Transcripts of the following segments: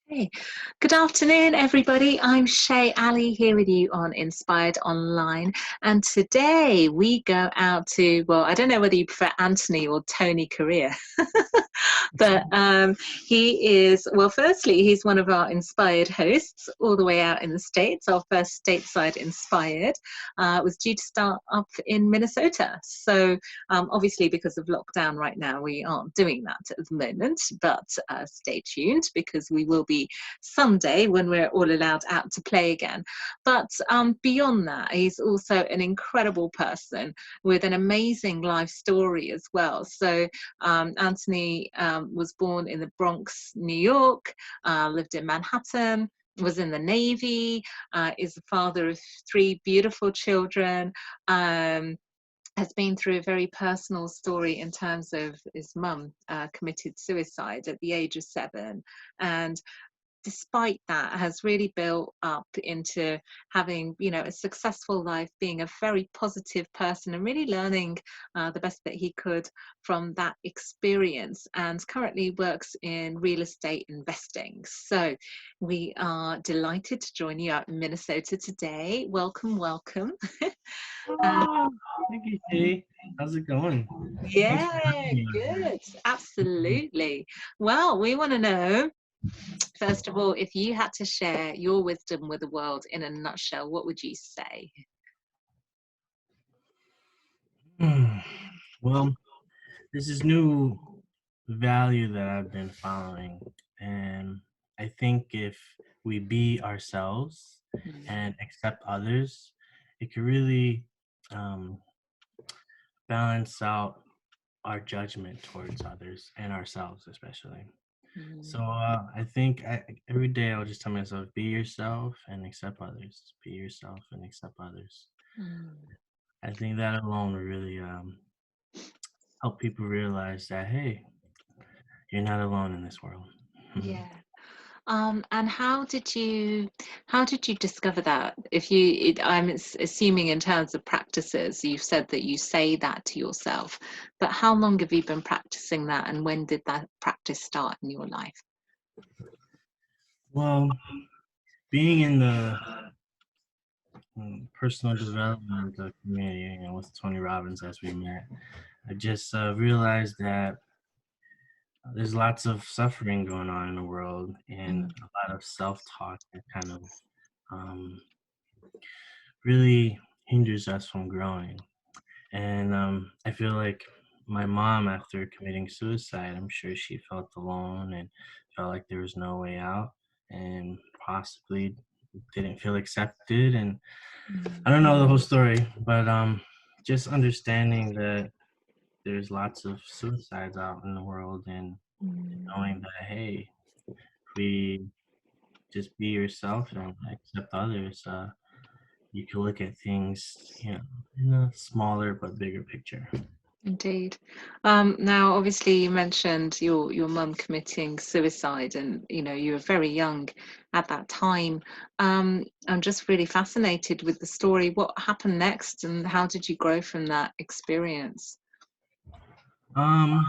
Hey, good afternoon, everybody. I'm Shay Ali here with you on Inspired Online. And today we go out to, well, I don't know whether you prefer Anthony or Tony Correa, but he is, well, firstly, he's one of our inspired hosts all the way out in the States. Our first stateside inspired was due to start up in Minnesota. So obviously, because of lockdown right now, we aren't doing that at the moment, but stay tuned because we will be someday when we're all allowed out to play again. But beyond that, he's also an incredible person with an amazing life story as well. So Anthony was born in the Bronx, New York, lived in Manhattan, was in the Navy, is the father of three beautiful children, has been through a very personal story in terms of his mum committed suicide at the age of 7, and despite that has really built up into having, a successful life, being a very positive person and really learning the best that he could from that experience, and currently works in real estate investing. So we are delighted to join you out in Minnesota today. Welcome. uh, Oh, thank you, Shay. How's it going? Thanks for yeah, having me on here. good, absolutely. Well, we want to know, first of all, if you had to share your wisdom with the world in a nutshell, what would you say? Hmm. Well, there's this new value that I've been following, and I think if we be ourselves Mm, and accept others, it could really um, balance out our judgment towards others and ourselves, especially. So mm, I think every day I'll just tell myself, be yourself and accept others. Be yourself and accept others. mm. I think that alone will really help people realize that, hey, you're not alone in this world. Yeah. And how did you discover that? If you, I'm assuming in terms of practices, you've said that you say that to yourself, but how long have you been practicing that, and when did that practice start in your life? Well, being in the personal development community, with Tony Robbins as we met, I just realized that there's lots of suffering going on in the world and Mm, a lot of self-talk that kind of um, really hinders us from growing. And I feel like my mom, after committing suicide, I'm sure she felt alone and felt like there was no way out and possibly didn't feel accepted. And I mm, don't know the whole story, but just understanding that there's lots of suicides out in the world and mm. knowing that, hey, if we just be yourself and accept others, you can look at things, in a smaller but bigger picture. Indeed. Now, obviously, you mentioned your mum committing suicide, and you were very young at that time. I'm just really fascinated with the story. What happened next, and how did you grow from that experience? Um,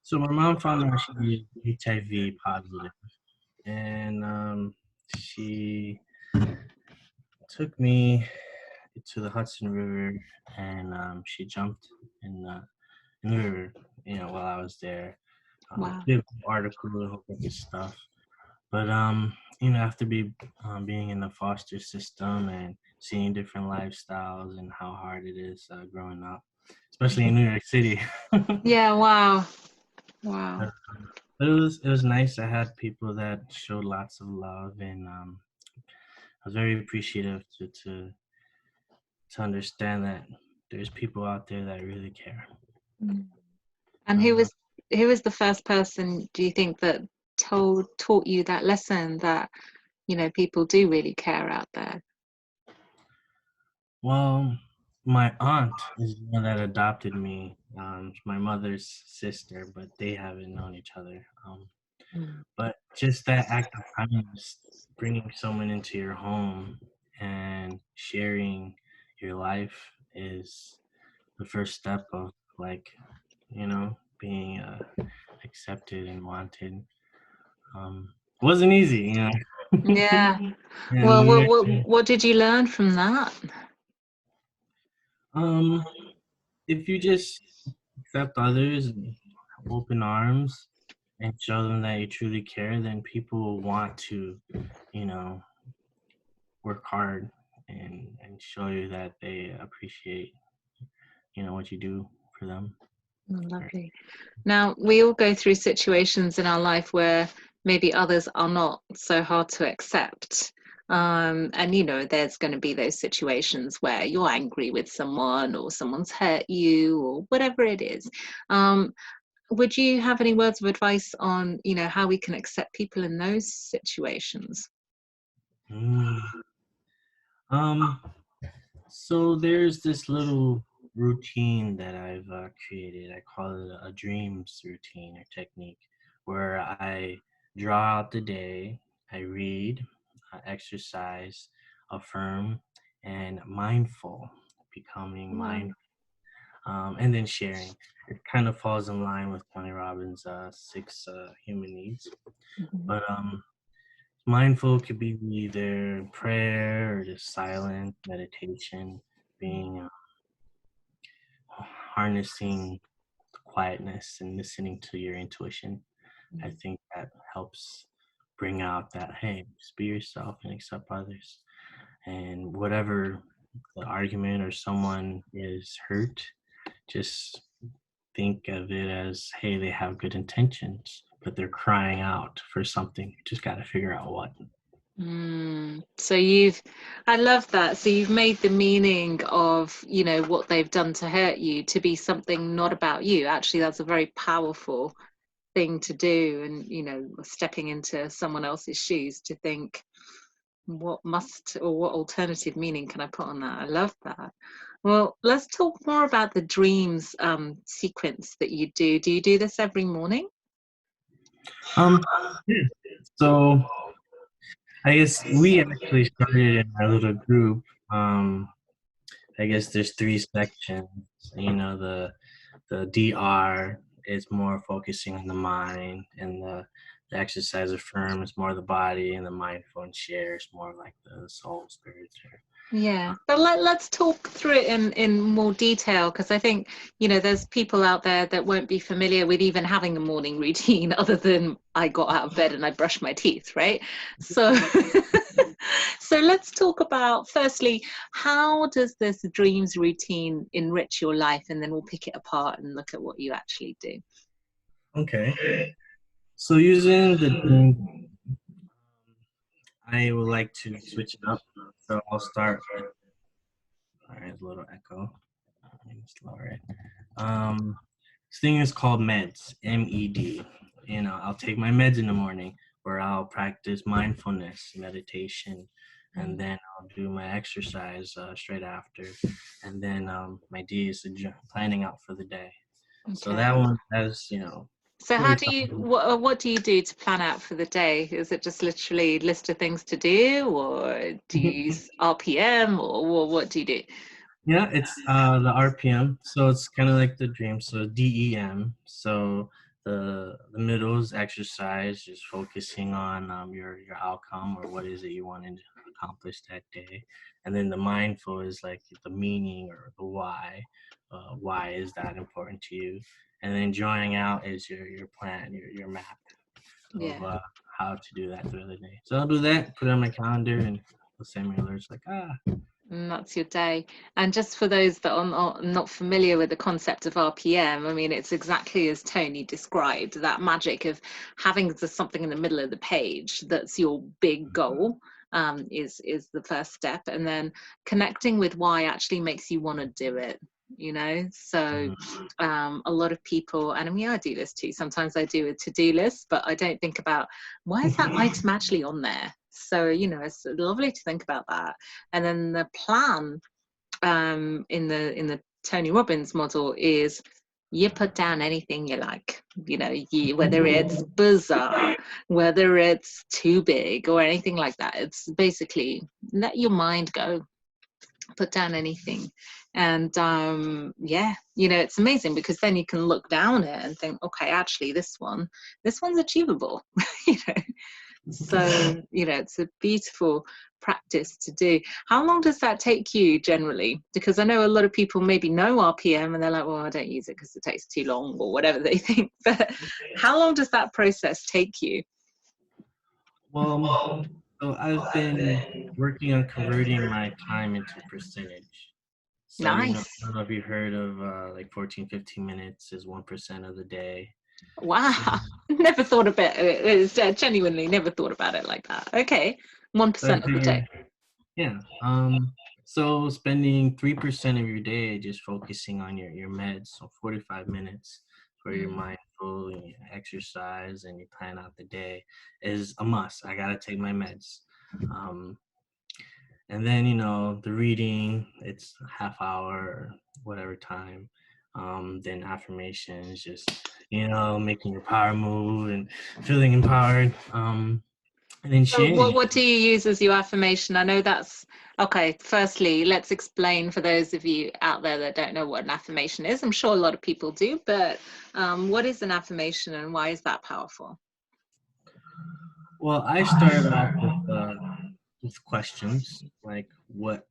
so my mom found out she was HIV positive, and she took me to the Hudson River, and she jumped in the river. While I was there, Wow. did an article, a whole bunch of stuff. But after being in the foster system and seeing different lifestyles and how hard it is growing up, especially in New York City. Yeah, wow. Wow. It was nice. I had people that showed lots of love, and I was very appreciative to understand that there's people out there that really care. Mm. And who Uh, was who was the first person, do you think, that taught you that lesson that, people do really care out there? well, my aunt is the one that adopted me. My mother's sister, but they haven't known each other. Mm. But just that act of kindness, bringing someone into your home and sharing your life is the first step of, like, being accepted and wanted. wasn't easy, you know. Yeah. And Well, New Year, what did you learn from that? um, if you just accept others and open arms and show them that you truly care, then people will want to, you know, work hard and show you that they appreciate, what you do for them. Lovely. Now, we all go through situations in our life where maybe others are not so hard to accept. And there's going to be those situations where you're angry with someone or someone's hurt you or whatever it is. Um, would you have any words of advice on, how we can accept people in those situations? Mm. Um, so there's this little routine that I've created. I call it a dreams routine or technique, where I draw out the day, I read, exercise, affirm, and mindful, becoming Wow. mindful, and then sharing. It kind of falls in line with Tony Robbins' six human needs. Mhm. But mindful could be either prayer or just silence, meditation, being harnessing quietness and listening to your intuition. I think that helps bring out that, hey, just be yourself and accept others. And whatever the argument or someone is hurt, just think of it as, hey, they have good intentions, but they're crying out for something. You just got to figure out what. So I love that. So you've made the meaning of, what they've done to hurt you to be something not about you. Actually, that's a very powerful thing to do. And, stepping into someone else's shoes to think, what alternative meaning can I put on that? I love that. Well, let's talk more about the dreams sequence that you do. Do you do this every morning? Um, yeah. So I guess we actually started in our little group. I guess there's three sections. The DR is more focusing on the mind, and the exercise affirm is more the body, and the mindful and share is more like the soul, spirit. Yeah, but let's talk through it in more detail, because I think, there's people out there that won't be familiar with even having a morning routine other than I got out of bed and I brushed my teeth, right? So, so let's talk about, firstly, how does this dreams routine enrich your life? And then we'll pick it apart and look at what you actually do. Okay. So using the dream, I would like to switch it up. So I'll start with. All right, a little echo. Let me lower it. This thing is called meds, MED. I'll take my meds in the morning, where I'll practice mindfulness, meditation, and then I'll do my exercise straight after. And then my D is planning out for the day. So Okay. that one has, So how do 45 you, minutes. what do you do to plan out for the day? Is it just literally list of things to do, or do you use RPM, or what do you do? Yeah, it's the RPM, so it's kind of like the dream. So DEM, so the middle is exercise, just focusing on your outcome or what is it you want to accomplish that day, and then the mindful is like the meaning or the why. Why is that important to you? And then drawing out is your plan, your map of Yeah. how to do that through the day. So I'll do that, put it on my calendar, and it'll send me alerts like And that's your day. And just for those that are not familiar with the concept of RPM, I mean, it's exactly as Tony described, that magic of having something in the middle of the page that's your big goal. Is the first step, and then connecting with why actually makes you want to do it. So a lot of people, and I mean, I do this too. Sometimes I do a to-do list, but I don't think about why is that item actually on there. So it's lovely to think about that. And then the plan in the Tony Robbins model is you put down anything you like, whether it's bizarre, whether it's too big or anything like that. It's basically let your mind go, put down anything. And yeah, it's amazing because then you can look down it and think, okay, actually this one's achievable. you know So, it's a beautiful practice to do. How long does that take you generally? Because I know a lot of people maybe know RPM and they're like, well, I don't use it because it takes too long or whatever they think. But how long does that process take you? Well, so I've been working on converting my time into percentage. So, I Nice. don't know if you've heard of like 14, 15 minutes is 1% of the day. Wow. So, Never thought about it. It's genuinely never thought about it like that. Okay. so I 1% of the day. figure, yeah. So spending 3% of your day just focusing on your meds, so 45 minutes for your Mm. mindful and your exercise and you plan out the day is a must. I gotta take my meds. Um, and then the reading, it's a half hour or whatever time. Then affirmations, just making your power move and feeling empowered. And then So sharing. what do you use as your affirmation? I know that's okay. Firstly, let's explain for those of you out there that don't know what an affirmation is. I'm sure a lot of people do, but what is an affirmation and why is that powerful? Well, I started off with questions like what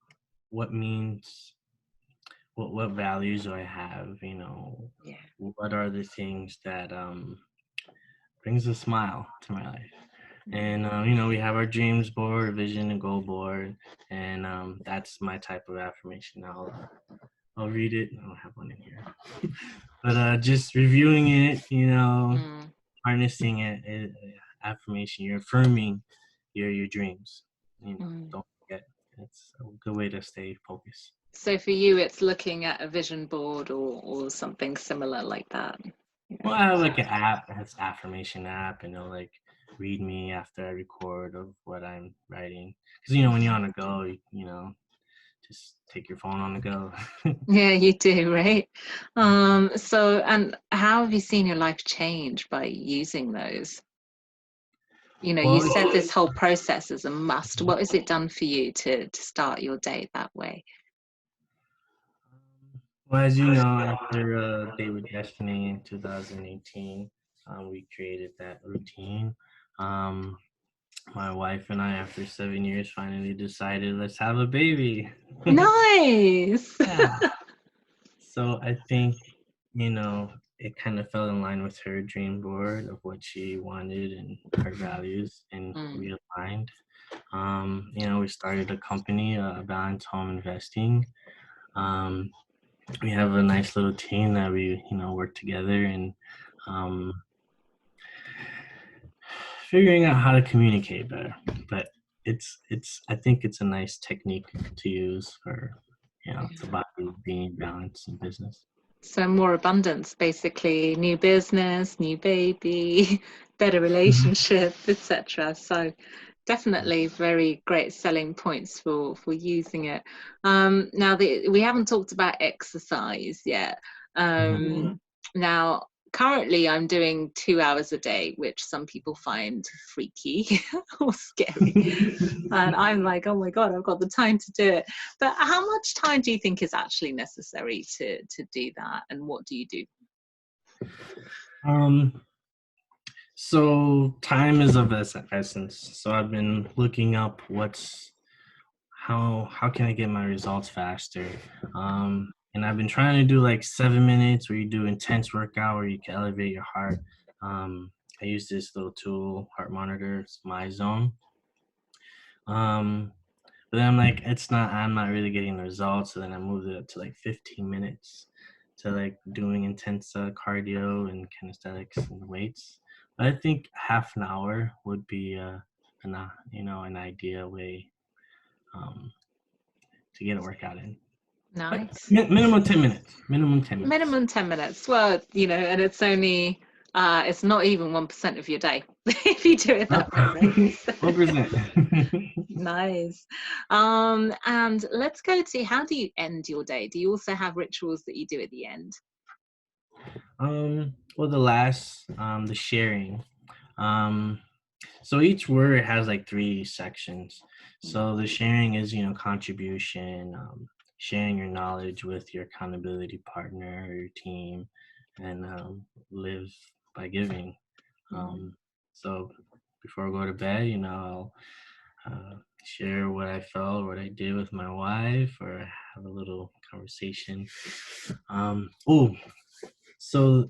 means what values do I have? Yeah. What are the things that brings a smile to my life? And we have our dreams board, vision and goal board, and that's my type of affirmation. I'll read it. I don't have one in here, but just reviewing it, Mm, harnessing affirmation. You're affirming your dreams. mm. Don't forget. It's a good way to stay focused. So for you, it's looking at a vision board or something similar like that. Well, I have like an app. It has affirmation app, and it'll like read me after I record of what I'm writing. Because when you're on the go, just take your phone on the go. Yeah, you do, right? So, and how have you seen your life change by using those? You Well, said this whole process is a must. What has it done for you to start your day that way? well, as you know, after Day with Destiny in 2018, we created that routine. Um, my wife and I, after 7 years, finally decided let's have a baby. Nice. Yeah. So I think, it kind of fell in line with her dream board of what she wanted and her values, and Mm, we aligned. We started a company, Balance Home Investing. Um, we have a nice little team that we, work together and um, figuring out how to communicate better. But I think it's a nice technique to use for, it's yeah. about being balanced in business. So more abundance, basically, new business, new baby, better Mhm. relationship, etc. So definitely very great selling points for using it. Now we haven't talked about exercise yet. Mhm. Now currently I'm doing 2 hours a day, which some people find freaky or scary. And I'm like, oh my God, I've got the time to do it. But how much time do you think is actually necessary to do that? And what do you do? um, so time is of essence. So I've been looking up how can I get my results faster? And I've been trying to do like 7 minutes where you do intense workout where you can elevate your heart. I use this little tool, heart monitor, it's my zone. Um, but then I'm like, I'm not really getting the results. So then I moved it up to like 15 minutes to like doing intense cardio and calisthenics and weights. But I think half an hour would be an ideal way um, to get a workout in. But Nice. minimum 10 minutes. Minimum 10 minutes. Minimum 10 minutes. Well, and it's only, it's not even 1% of your day if you do it Oh, that way, right? So, 1%. nice. And let's go to how do you end your day? Do you also have rituals that you do at the end? Well, the sharing. Um, so each word has like three sections. So the sharing is, contribution, sharing your knowledge with your accountability partner or your team, and live by giving. Mm. So before I go to bed, I'll share what I felt, what I did with my wife, or have a little conversation. Oh, so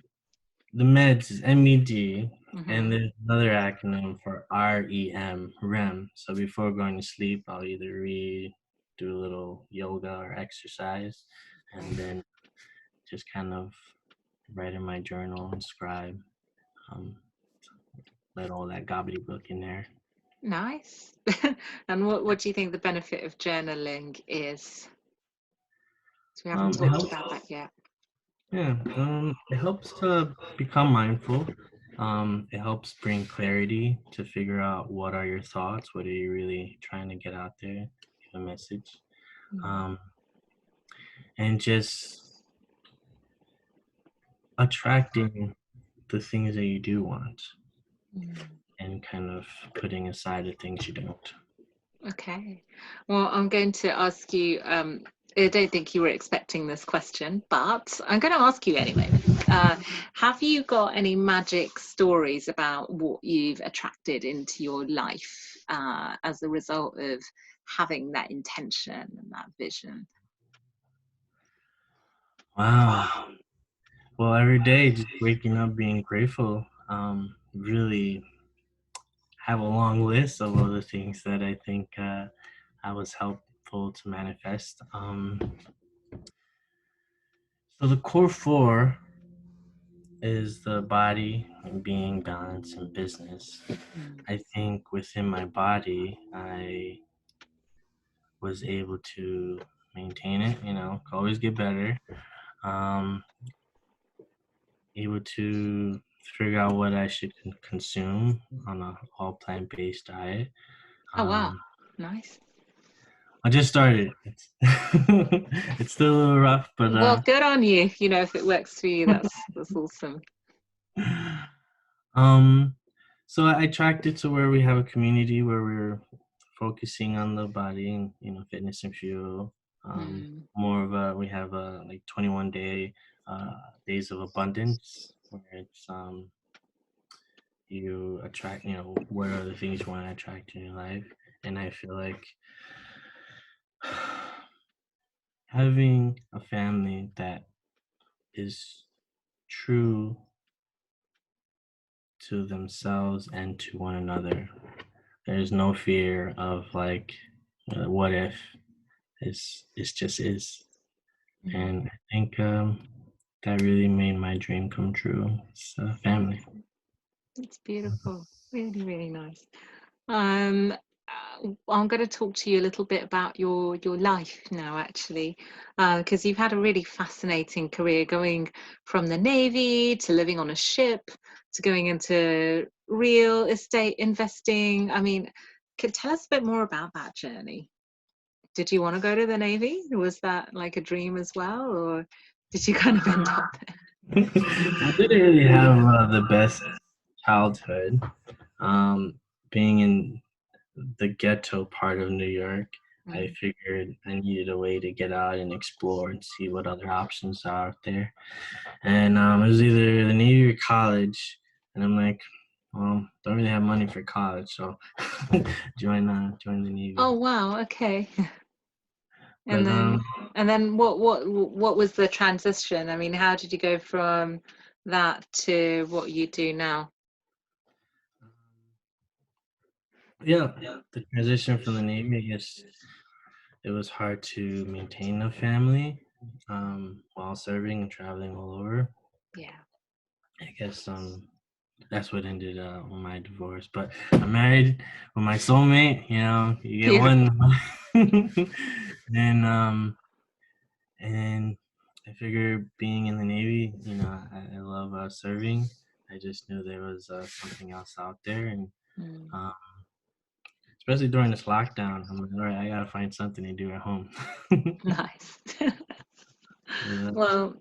the meds is MED, and Hmm. there's another acronym for REM. So before going to sleep, I'll either read, do a little yoga or exercise, and then just kind of write in my journal and scribe. Um, let all that gobbledygook in there. Nice. And what do you think the benefit of journaling is? So we haven't It talked helps. about that yet. Yeah, it helps to become mindful. It helps bring clarity to figure out what are your thoughts, what are you really trying to get out there, give a message, Mm. um, and just attracting the things that you do want, Mm. and kind of putting aside the things you don't. Okay. Well, I'm going to ask you, I don't think you were expecting this question, but I'm going to ask you anyway. Uh, have you got any magic stories about what you've attracted into your life as a result of having that intention and that vision? Wow. Well, every day, just waking up, being grateful, really have a long list of other things that I think I was helpful to manifest. So the core four is the body and being, balance, and business. Mm. I think within my body, I was able to maintain it. Always get better. Um, able to figure out what I should consume on a all plant-based diet. Oh, wow. Um, Nice. I just started. It's it's still a little rough, but Well, good on you. If it works for you, that's awesome. um, so I tracked it to where we have a community where we're focusing on the body and fitness and fuel. Mm. More of a we have a like days of abundance where it's you attract what are the things you want to attract in your life, and I feel like having a family that is true to themselves and to one another. There's no fear of like, what if. It's just is, Mm. and I think that really made my dream come true. It's family. It's beautiful. Really, really nice. I'm going to talk to you a little bit about your life now, actually, because you've had a really fascinating career, going from the Navy to living on a ship to going into real estate investing. I mean, could tell us a bit more about that journey. Did you want to go to the Navy? Was that like a dream as well, or did you kind of end up there? I didn't really have the best childhood. Um, Being in the ghetto part of New York, I Mm. figured I needed a way to get out and explore and see what other options are out there. And it was either the Navy or college. And I'm like, well, don't really have money for college, so join the Oh, Navy. wow. Okay. And But then what was the transition? I mean, how did you go from that to what you do now? yeah, the transition from the Navy, I guess it was hard to maintain a family while serving and traveling all over. Yeah. I guess that's what ended with my divorce. But I'm married with my soulmate. You get one, Beautiful. and and I figure being in the Navy, I love serving. I just knew there was something else out there, and Mm. uh, especially during this lockdown, I'm like, all right, I gotta find something to do at home. Nice. Yeah. Well,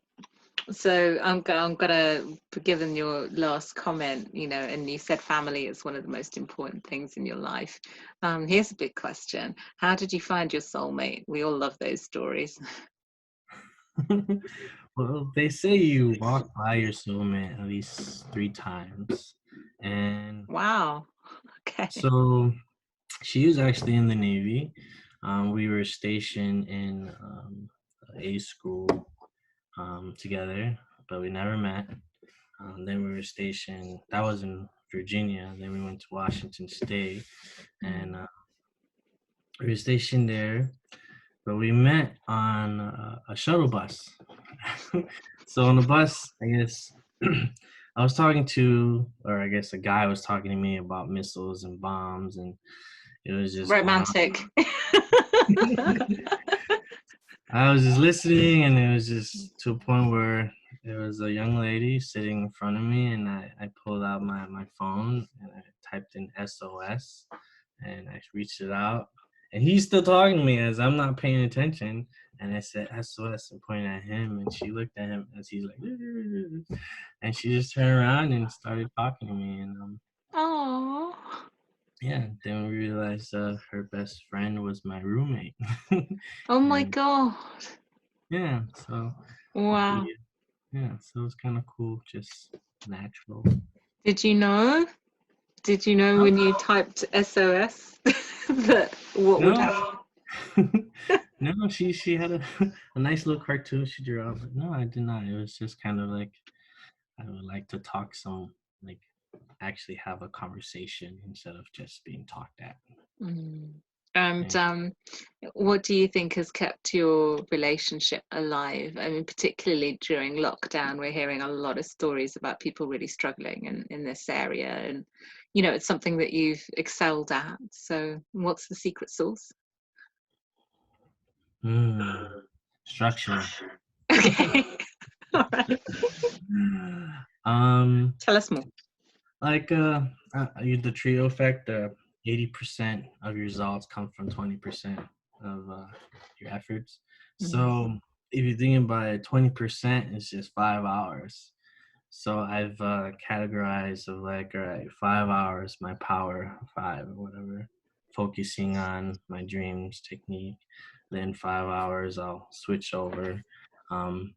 so I'm gonna, given your last comment, and you said family is one of the most important things in your life. Here's a big question. How did you find your soulmate? We all love those stories. Well, they say you walk by your soulmate at least 3 times, and Wow. So she was actually in the Navy. We were stationed in a school together, but we never met. Then we were stationed, that was in Virginia. Then we went to Washington State, and we were stationed there, but we met on a shuttle bus. So on the bus, I guess I was talking to, or I guess a guy was talking to me about missiles and bombs, and it was just going Romantic. on. I was just listening, and it was just to a point where there was a young lady sitting in front of me, and I pulled out my phone and I typed in SOS, and I reached it out, and he's still talking to me as I'm not paying attention, and I said SOS and pointed at him, and she looked at him as he's like, and she just turned around and started talking to me, and Oh. yeah, then we realized her best friend was my roommate, Oh my and God. yeah, so Wow. we yeah, so it's kind of cool, just natural. Did you know? Did you know when you typed SOS that what would No, happen? no, she had a nice little cartoon she drew out, but no, I did not. It was just kind of like I would like to talk some, like, actually have a conversation instead of just being talked at. Mm. And Yeah. what do you think has kept your relationship alive? I mean, particularly during lockdown, we're hearing a lot of stories about people really struggling in this area. And, you know, it's something that you've excelled at. So, what's the secret sauce? Mm, structure. Okay. All right. um, Tell us more. like the trio effect. 80% of your results come from 20% of your efforts. Mm. So if you think about it, 20% is just 5 hours. So I've categorized of like, all right, 5 hours, my power, five or whatever, focusing on my dreams technique. Then 5 hours, I'll switch over um,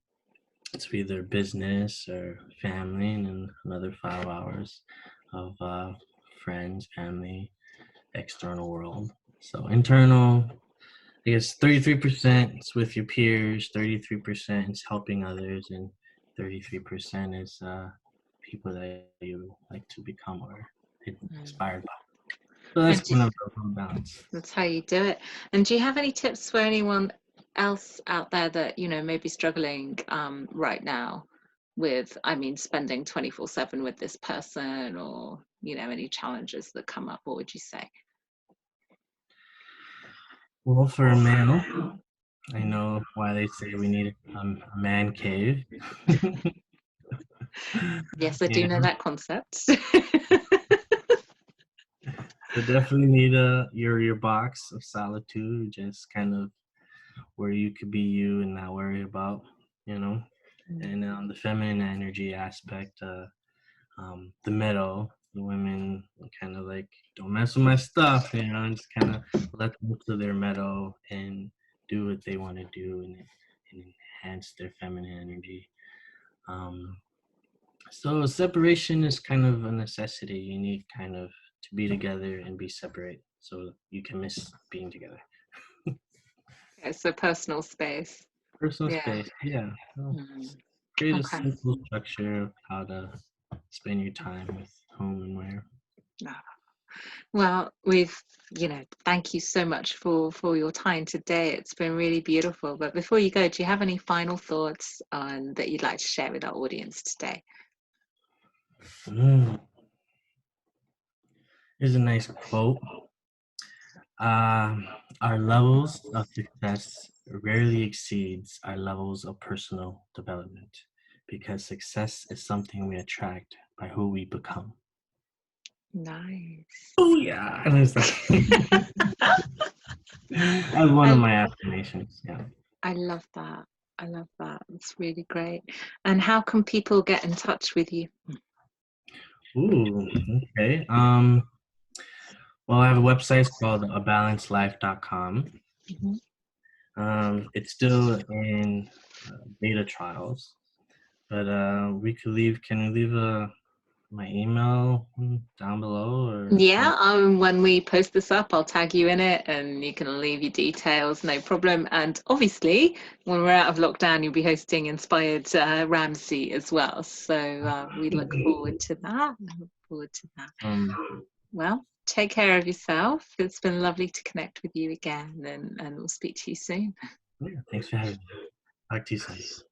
to either business or family, and then another 5 hours of friends, family, external world. So internal, I guess 33% is with your peers, 33% is helping others, and 33% is people that you like to become or Mm. inspired by. So that's And kind of a balance. that's how you do it. And do you have any tips for anyone else out there that, you know, may be struggling right now with, I mean, spending 24/7 with this person, or, you know, any challenges that come up? What would you say? Well, for a male, I know why they say we need a man cave. Yes, I do Yeah, know that concept. so definitely need your box of solitude, just kind of where you could be you and not worry about, you know. Mm. And the feminine energy aspect, the middle, the women kind of like, don't mess with my stuff, you know, and just kind of let them to their meadow and do what they want to do, and enhance their feminine energy. Um, so separation is kind of a necessity. You need kind of to be together and be separate so you can miss being together. Okay, so personal space. Personal Yeah. space, yeah. Well, Mm. create a Okay. simple structure of how to spend your time with whom and where. Ah. Well, we've, you know, thank you so much for your time today. It's been really beautiful. But before you go, do you have any final thoughts that you'd like to share with our audience today? Mm. Here's a nice quote. Our levels of success rarely exceeds our levels of personal development, because success is something we attract by who we become. Nice. Oh yeah, and it's like that's one of I my affirmations. Yeah. I love that. I love that. It's really great. And how can people get in touch with you? Ooh. Okay. Well, I have a website. It's called abalancedlife.com. Mhm. It's still in beta trials, but we could leave. Can we leave a my email down below, or Yeah, when we post this up, I'll tag you in it and you can leave your details, no problem. And obviously, when we're out of lockdown, you'll be hosting Inspired Ramsey as well. So we look forward to that. Look forward to that. Well, take care of yourself. It's been lovely to connect with you again, and we'll speak to you soon. yeah, thanks for having me. Talk to you soon.